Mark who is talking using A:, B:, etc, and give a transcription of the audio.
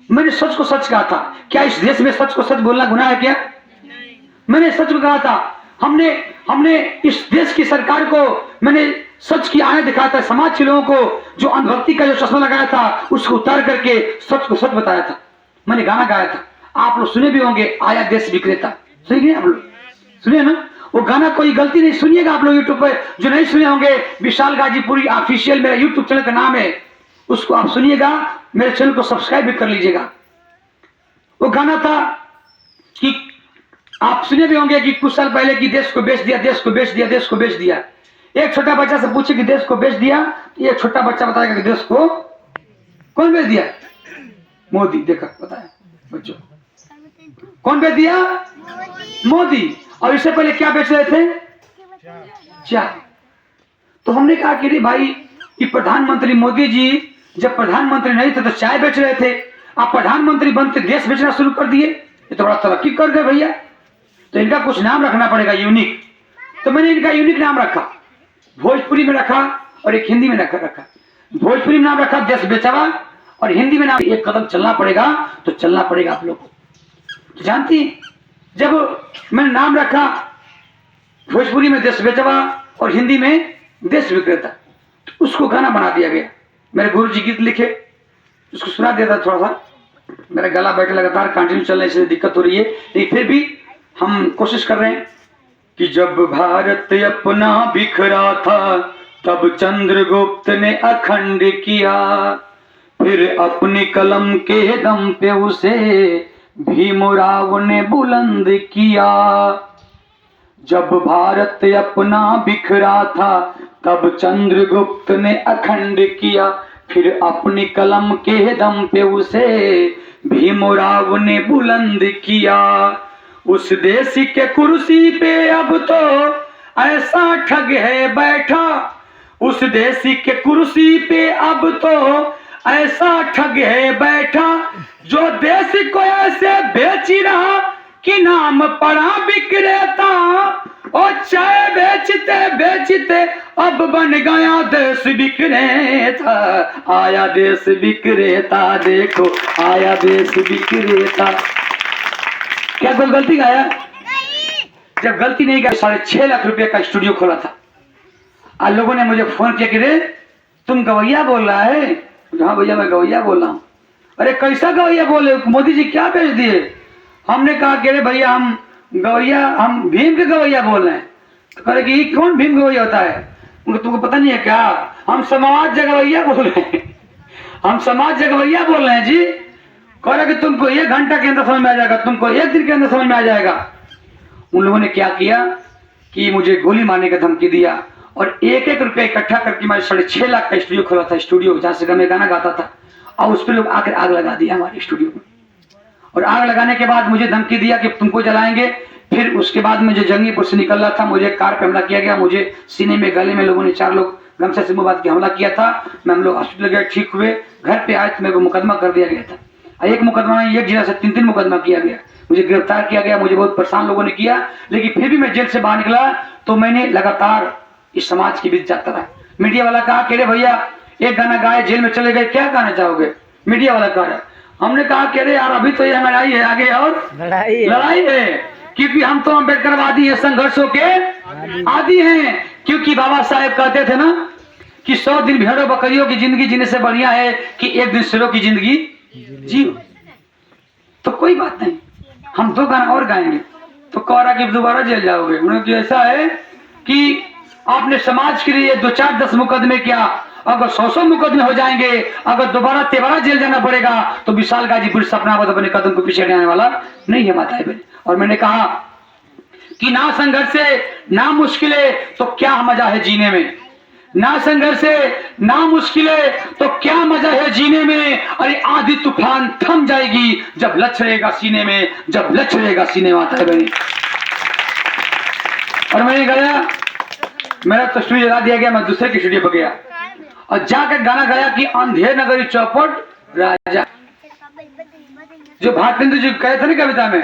A: मैंने सच को सच कहा था। क्या इस देश में सच को सच बोलना गुनाह है क्या? मैंने सच को कहा था। हमने इस देश की सरकार को मैंने सच की आयत दिखाया था। समाज के लोगों को जो अंधभक्ति का जो चश्मा लगाया था उसको उतार करके सच को सच बताया था। मैंने गाना गाया था, आप लोग सुने भी होंगे, आया देश विक्रेता। सुनिए आप लोग, सुनिए ना वो गाना, कोई गलती नहीं, सुनिएगा आप लोग यूट्यूब पर। जो नहीं सुने होंगे, विशाल गाजीपुरी ऑफिशियल मेरा यूट्यूब चैनल का नाम है, उसको आप सुनिएगा, मेरे चैनल को सब्सक्राइब भी कर लीजिएगा। वो गाना था कि आप सुने भी होंगे कि कुछ साल पहले कि देश को बेच दिया, देश को बेच दिया, देश को बेच दिया। एक छोटा बच्चा से पूछे कि देश को बेच दिया, एक छोटा बच्चा बताएगा कि देश को कौन बेच दिया? मोदी। देखा, बताया बच्चों, कौन बेच दिया? मोदी। और इससे पहले क्या बेच रहे थे? चाय। तो हमने कहा कि रे भाई, ये प्रधानमंत्री मोदी जी जब प्रधानमंत्री नहीं थे तो चाय बेच रहे थे, आप प्रधानमंत्री बनते देश बेचना शुरू कर दिए, ये तो बड़ा तरक्की कर गए भैया। तो इनका कुछ नाम रखना पड़ेगा, यूनिक। तो मैंने इनका यूनिक नाम रखा, भोजपुरी में रखा और एक हिंदी में रखा। भोजपुरी में नाम रखा देश बेचवा, और हिंदी में नाम, एक कदम चलना पड़ेगा तो चलना पड़ेगा आप लोग को। तो जानती, जब मैंने नाम रखा भोजपुरी में देश बेचवा और हिंदी में देश विक्रेता, तो उसको गाना बना दिया गया। मेरे गुरु जी गीत लिखे, उसको सुना देता थोड़ा सा। मेरा गला बैठे लगातार कंटिन्यू चलने से दिक्कत हो रही है, लेकिन फिर भी हम कोशिश कर रहे हैं कि जब भारत अपना बिखरा था तब चंद्रगुप्त ने अखंड किया, फिर अपनी कलम के दम पे उसे भीमराव ने बुलंद किया। जब भारत अपना बिखरा था तब चंद्रगुप्त ने अखंड किया, फिर अपनी कलम के दम पे उसे भीमराव ने बुलंद किया। उस देश के कुर्सी पे अब तो ऐसा ठग है बैठा, उस देश के कुर्सी पे अब तो ऐसा ठग है बैठा, जो देश को ऐसे बेच रहा कि नाम पड़ा विक्रेता। और चाय बेचते बेचते अब बन गया देश विक्रेता। आया देश विक्रेता, देखो आया देश विक्रेता। क्या कोई गलती गाया? जब गलती नहीं गाया, 6.5 लाख रुपए का स्टूडियो खोला था। आज लोगों ने मुझे फोन किया कि रे तुम गवैया बोल रहा है? हाँ भैया मैं गवैया बोल रहा हूँ। अरे कैसा गवैया बोले, मोदी जी क्या बेच दिए? हमने कहा कि अरे भैया हम गवैया, हम भीम के गवैया बोल रहे हैं। तो कह रहे कि कौन भीम गवैया होता है? तुमको पता नहीं है क्या? हम समाज जगवैया बोल रहे हैं, हम समाज जगवैया बोल रहे हैं जी। कह रहे कि तुमको 1 घंटा के अंदर समझ में आ जाएगा, तुमको 1 दिन के अंदर समझ में आ जाएगा। उन लोगों ने क्या किया कि मुझे गोली मारने का धमकी दिया, और 1-1 रुपया इकट्ठा करके मैं 6.5 लाख का स्टूडियो खोला था, स्टूडियो जहाँ से मैं गाना गाता था। और उस पर लोग आकर आग लगा दिया हमारे स्टूडियो में, और आग लगाने के बाद मुझे धमकी दिया कि तुमको जलाएंगे। फिर उसके बाद मुझे जंगीपुर से निकल रहा था, मुझे कार पे हमला किया गया, मुझे सीने में गले में लोगों ने 4 लोग गमछे से मुंह बांध के हमला किया था। मैं हम लोग हॉस्पिटल गए, ठीक हुए, घर पे आए तो मेरे को मुकदमा कर दिया गया था। एक मुकदमा में 1 जिला से 3 मुकदमा किया गया, मुझे गिरफ्तार किया गया, मुझे बहुत परेशान लोगों ने किया। लेकिन फिर भी मैं जेल से बाहर निकला तो मैंने लगातार इस समाज के बीच जाता रहा। मीडिया वाला कहा कि अरे भैया एक गाना गाए जेल में चले गए, क्या गाना चाहोगे? मीडिया वाला कह रहा है। हमने कहा कि अरे यार अभी तो ये लड़ाई है, आगे और लड़ाई है, क्योंकि हम तो अम्बेडकरवादी है, संघर्षों के आदि हैं। क्योंकि बाबा साहेब कहते थे ना कि 100 दिन भेड़ों बकरियों की जिंदगी जीने से बढ़िया है कि 1 दिन शेरों की जिंदगी जियो। तो कोई बात नहीं, हम 2 गाना और गाएंगे। तो कह रहा कि दोबारा जेल जाओगे? उन्होंने ऐसा है कि आपने समाज के लिए 2-4-10 मुकदमे किया, अगर 100 मुकदमे हो जाएंगे, अगर दोबारा जेल जाना पड़ेगा तो विशाल गाजीपुर सपना अपने कदम को पीछे आने वाला नहीं है माताएं बहन। और मैंने कहा कि ना संघर्ष से ना मुश्किलें तो क्या मजा है जीने में, ना संघर्ष से ना मुश्किलें तो क्या मजा है जीने में। अरे आंधी तूफान थम जाएगी जब लक्ष्य रहेगा सीने में, जब लक्ष्य रहेगा सीने में माताएं बहन। और मैंने गया, मेरा तो स्टूडियो जला दिया गया, मैं दूसरे के स्टूडियो पर गया और जाकर गाना गाया कि अंधेर नगरी चौपट राजा, जो भारतेंदु जी कहे थे ना कविता में।